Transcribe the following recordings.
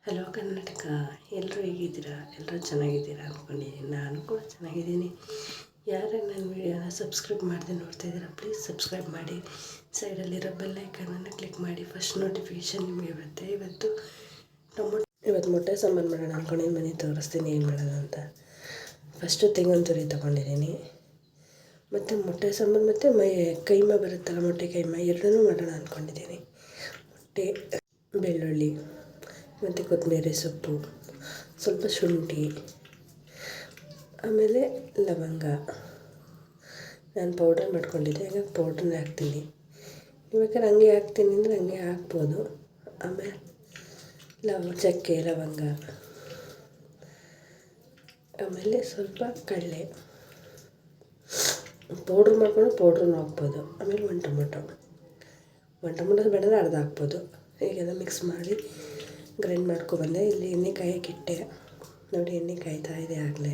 Hello Karnataka, ಎಲ್ಲರೂ ಹೇಗಿದ್ದೀರಾ? ಎಲ್ಲರೂ ಚೆನ್ನಾಗಿದ್ದೀರಾ ಅಂದ್ಕೊಂಡಿದ್ದೀನಿ. ನಾನು ಕೂಡ ಚೆನ್ನಾಗಿದ್ದೀನಿ. ಯಾರು ನನ್ನ ವೀಡಿಯೋನ ಸಬ್ಸ್ಕ್ರೈಬ್ ಮಾಡದೆ ನೋಡ್ತಾ ಇದ್ದೀರಾ, ಪ್ಲೀಸ್ ಸಬ್ಸ್ಕ್ರೈಬ್ ಮಾಡಿ. ಸೈಡಲ್ಲಿರೋ ಬೆಲ್ ಐಕನನ್ನು ಕ್ಲಿಕ್ ಮಾಡಿ, ಫಸ್ಟ್ ನೋಟಿಫಿಕೇಷನ್ ನಿಮಗೆ ಬರುತ್ತೆ. ಇವತ್ತು ಮೊಟ್ಟೆ ಸಾಂಬಾರು ಮಾಡೋಣ ಅಂದ್ಕೊಂಡಿದ್ದೀನಿ. ಮನೆ ತೋರಿಸ್ತೀನಿ ಏನು ಮಾಡೋಣ ಅಂತ. ಫಸ್ಟು ತೆಂಗಿನ ತುರಿ ತೊಗೊಂಡಿದ್ದೀನಿ, ಮತ್ತು ಮೊಟ್ಟೆ ಸಾಂಬಾರು ಮತ್ತು ಕೈಮಾ ಬರುತ್ತಲ್ಲ, ಮೊಟ್ಟೆ ಕೈಮಾ ಎರಡನ್ನೂ ಮಾಡೋಣ ಅಂದ್ಕೊಂಡಿದ್ದೀನಿ. ಮೊಟ್ಟೆ, ಬೆಳ್ಳುಳ್ಳಿ ಮತ್ತು ಕೊತ್ತಂಬರಿ ಸೊಪ್ಪು, ಸ್ವಲ್ಪ ಶುಂಠಿ, ಆಮೇಲೆ ಲವಂಗ. ನಾನು ಪೌಡರ್ ಮಾಡ್ಕೊಂಡಿದ್ದೆ, ಹಾಗಾಗಿ ಪೌಡ್ರನ್ನೇ ಹಾಕ್ತೀನಿ. ನೀವು ಬೇಕಾದ್ರೆ ಹಂಗೆ ಹಾಕ್ತೀನಿ ಅಂದರೆ ಹಂಗೆ ಹಾಕ್ಬೋದು. ಆಮೇಲೆ ಚಕ್ಕೆ, ಲವಂಗ, ಆಮೇಲೆ ಸ್ವಲ್ಪ ಕಡಲೆ ಪೌಡ್ರ್ ಮಾಡ್ಕೊಂಡು ಪೌಡ್ರನ್ನ ಹಾಕ್ಬೋದು. ಆಮೇಲೆ ಒಂದು ಟೊಮೊಟೊ ಬೇಡಂದ್ರೆ ಅರ್ಧ ಹಾಕ್ಬೋದು. ಹೀಗೆಲ್ಲ ಮಿಕ್ಸ್ ಮಾಡಿ ಗ್ರೈಂಡ್ ಮಾಡ್ಕೊಬಂದೆ. ಇಲ್ಲಿ ಎಣ್ಣೆ ಕಾಯಕ್ಕಿಟ್ಟೆ ನೋಡಿ, ಎಣ್ಣೆ ಕಾಯ್ತಾ ಇದೆ ಆಗಲೇ.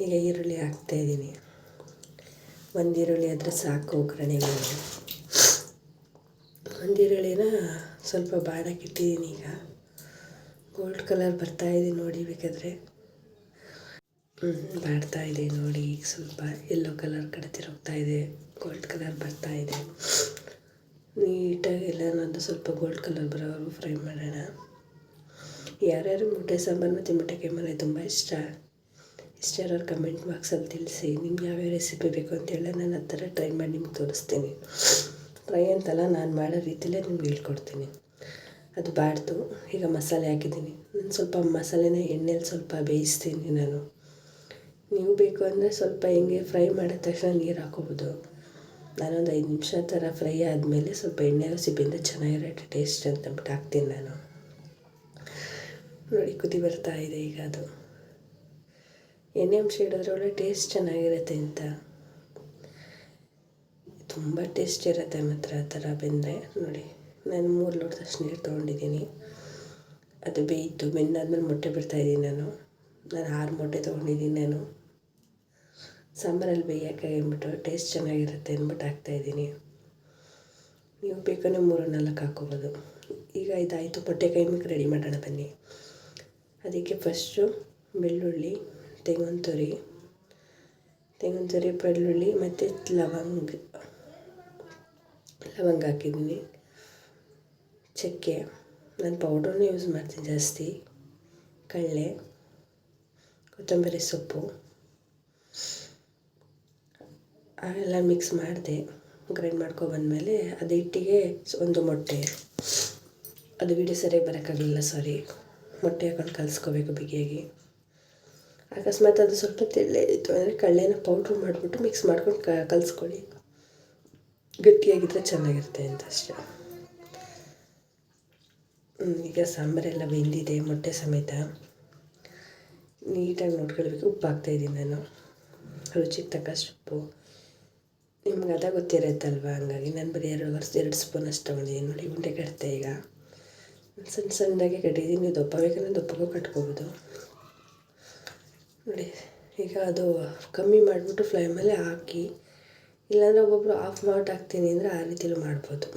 ಈಗ ಈರುಳ್ಳಿ ಹಾಕ್ತಾಯಿದ್ದೀನಿ. ಒಂದು ಈರುಳ್ಳಿ ಆದರೆ ಸಾಕು ಒಗ್ಗರಣೆಗೆ. ಒಂದು ಈರುಳ್ಳಿನ ಸ್ವಲ್ಪ ಬಾಡಕ್ಕಿಟ್ಟಿದ್ದೀನಿ. ಈಗ ಗೋಲ್ಡ್ ಕಲರ್ ಬರ್ತಾಯಿದೆ ನೋಡಿ, ಬೇಕಾದರೆ ಬಾಡ್ತಾಯಿದೆ ನೋಡಿ. ಈಗ ಸ್ವಲ್ಪ ಯೆಲ್ಲೋ ಕಲರ್ ಕಡೆ ತಿರುಗ್ತಾಯಿದೆ, ಗೋಲ್ಡ್ ಕಲರ್ ಬರ್ತಾಯಿದೆ. ನೀಟಾಗಿ ಎಲ್ಲನೂ ಸ್ವಲ್ಪ ಗೋಲ್ಡ್ ಕಲರ್ ಬರೋವರೆಗೂ ಫ್ರೈ ಮಾಡೋಣ. ಯಾರ್ಯಾರು ಮೊಟ್ಟೆ ಸಾಂಬಾರು ಮತ್ತು ಮೊಟ್ಟೆ ಕೈಮಾ ತುಂಬ ಇಷ್ಟ ಇರೋರು ಕಮೆಂಟ್ ಬಾಕ್ಸಲ್ಲಿ ತಿಳಿಸಿ. ನಿಮ್ಗೆ ಯಾವ್ಯಾವ ರೆಸಿಪಿ ಬೇಕು ಅಂತೇಳಿ ನಾನು ಆ ಥರ ಟ್ರೈ ಮಾಡಿ ನಿಮ್ಗೆ ತೋರಿಸ್ತೀನಿ. ಟ್ರೈ ಅಂತಲ್ಲ, ನಾನು ಮಾಡೋ ರೀತಿಯಲ್ಲೇ ನಿಮ್ಗೆ ಹೇಳ್ಕೊಡ್ತೀನಿ. ಅದು ಬಾಡ್ತು. ಈಗ ಮಸಾಲೆ ಹಾಕಿದ್ದೀನಿ. ನಾನು ಸ್ವಲ್ಪ ಮಸಾಲೆನ ಎಣ್ಣೆಲಿ ಸ್ವಲ್ಪ ಬೇಯಿಸ್ತೀನಿ ನಾನು. ನೀವು ಬೇಕು ಅಂದರೆ ಸ್ವಲ್ಪ ಹಿಂಗೆ ಫ್ರೈ ಮಾಡಿದ ತಕ್ಷಣ ನೀರು ಹಾಕ್ಕೋಬೋದು. ನಾನೊಂದು 5 ನಿಮಿಷ ಥರ ಫ್ರೈ ಆದಮೇಲೆ ಸ್ವಲ್ಪ ಎಣ್ಣೆ ಸಿಬಿಂದ ಚೆನ್ನಾಗಿರುತ್ತೆ ಟೇಸ್ಟ್ ಅಂತಂದ್ಬಿಟ್ಟು ಹಾಕ್ತೀನಿ ನಾನು. ನೋಡಿ, ಕುದಿ ಬರ್ತಾ ಇದೆ ಈಗ. ಅದು ಎಣ್ಣೆ ಅಂಶ ಇಡೋದ್ರೆ ಒಳ್ಳೆ ಟೇಸ್ಟ್ ಚೆನ್ನಾಗಿರುತ್ತೆ ಅಂತ. ತುಂಬ ಟೇಸ್ಟ್ ಇರುತ್ತೆ ಮಾತ್ರ ಆ ಥರ ಬೆಂದರೆ. ನೋಡಿ, ನಾನು 3 ಲೋಟದಷ್ಟು ನೀರು ತೊಗೊಂಡಿದ್ದೀನಿ. ಅದು ಬೆಂದಾದ್ಮೇಲೆ ಮೊಟ್ಟೆ ಬಿಡ್ತಾಯಿದ್ದೀನಿ ನಾನು 6 ಮೊಟ್ಟೆ ತೊಗೊಂಡಿದ್ದೀನಿ ನಾನು. ಸಾಂಬಾರಲ್ಲಿ ಬೇಯೋಕೆ ಅಂದ್ಬಿಟ್ಟು ಟೇಸ್ಟ್ ಚೆನ್ನಾಗಿರುತ್ತೆ ಅಂದ್ಬಿಟ್ಟು ಹಾಕ್ತಾಯಿದ್ದೀನಿ. ನೀವು ಬೇಕಂದರೆ 3-4 ಹಾಕ್ಕೊಬೋದು. ಈಗ ಇದಾಯಿತು, ಮೊಟ್ಟೆ ಕೈಮಿಗೆ ರೆಡಿ ಮಾಡೋಣ ಬನ್ನಿ. ಅದಕ್ಕೆ ಫಸ್ಟು ಬೆಳ್ಳುಳ್ಳಿ, ತೆಂಗಿನ ತುರಿ, ಬೆಳ್ಳುಳ್ಳಿ ಮತ್ತು ಲವಂಗ ಹಾಕಿದ್ದೀನಿ. ಚಕ್ಕೆ, ನಾನು ಪೌಡ್ರನ್ನೇ ಯೂಸ್ ಮಾಡ್ತೀನಿ ಜಾಸ್ತಿ. ಕಡಲೆ, ಕೊತ್ತಂಬರಿ ಸೊಪ್ಪು ಅವೆಲ್ಲ ಮಿಕ್ಸ್ ಮಾಡಿದೆ. ಗ್ರೈಂಡ್ ಮಾಡ್ಕೊಬಂದಮೇಲೆ ಅದು ಹಿಟ್ಟಿಗೆ ಒಂದು ಮೊಟ್ಟೆ, ಅದು ವಿಡಿಯೋ ಸರಿಯಾಗಿ ಬರೋಕ್ಕಾಗಲಿಲ್ಲ, ಸಾರಿ. ಮೊಟ್ಟೆ ಹಾಕೊಂಡು ಕಲಿಸ್ಕೋಬೇಕು ಬಿಗಿಯಾಗಿ. ಅಕಸ್ಮಾತ್ ಅದು ಸ್ವಲ್ಪ ತೆಳ್ಳೆ ಇತ್ತು ಅಂದರೆ ಕಡಲೆನ ಪೌಡ್ರ್ ಮಾಡಿಬಿಟ್ಟು ಮಿಕ್ಸ್ ಮಾಡ್ಕೊಂಡು ಕಲಿಸ್ಕೊಳ್ಳಿ. ಗಟ್ಟಿಯಾಗಿದ್ದರೆ ಚೆನ್ನಾಗಿರುತ್ತೆ ಅಂತ ಅಷ್ಟೇ. ಈಗ ಸಾಂಬಾರೆಲ್ಲ ಬೆಂದಿದೆ, ಮೊಟ್ಟೆ ಸಮೇತ. ನೀಟಾಗಿ ನೋಡ್ಕೊಳ್ಬೇಕು. ಉಪ್ಪು ಹಾಕ್ತಾಯಿದ್ದೀನಿ ನಾನು, ರುಚಿಗೆ ತಕ್ಕಷ್ಟು ಉಪ್ಪು. ನಿಮ್ಗೆ ಅದ ಗೊತ್ತಿರುತ್ತಲ್ವ, ಹಂಗಾಗಿ ನಾನು ಬರೀ 2 ಸ್ಪೂನ್ ಅಷ್ಟು ತೊಗೊಂಡಿದ್ದೀನಿ. ನೋಡಿ, ಉಂಡೆ ಕಟ್ತೆ. ಈಗ ಸಣ್ಣದಾಗಿ ಕಟ್ಟಿದ್ದೀನಿ. ದಪ್ಪ ಬೇಕಂದ್ರೆ ದಪ್ಪಗೂ ಕಟ್ಕೋಬೋದು. ನೋಡಿ, ಈಗ ಅದು ಕಮ್ಮಿ ಮಾಡಿಬಿಟ್ಟು ಫ್ಲೇಮಲ್ಲಿ ಹಾಕಿ, ಇಲ್ಲಾಂದರೆ ಒಬ್ಬೊಬ್ಬರು ಆಫ್ ಮಾಡಿ ಹಾಕ್ತೀನಿ ಅಂದರೆ ಆ ರೀತಿಲೂ ಮಾಡ್ಬೋದು.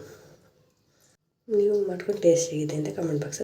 ನೀವು ಮಾಡ್ಕೊಂಡು ಟೇಸ್ಟ್ ಹೇಗಿದೆ ಅಂತ ಕಮೆಂಟ್ ಬಾಕ್ಸಲ್ಲಿ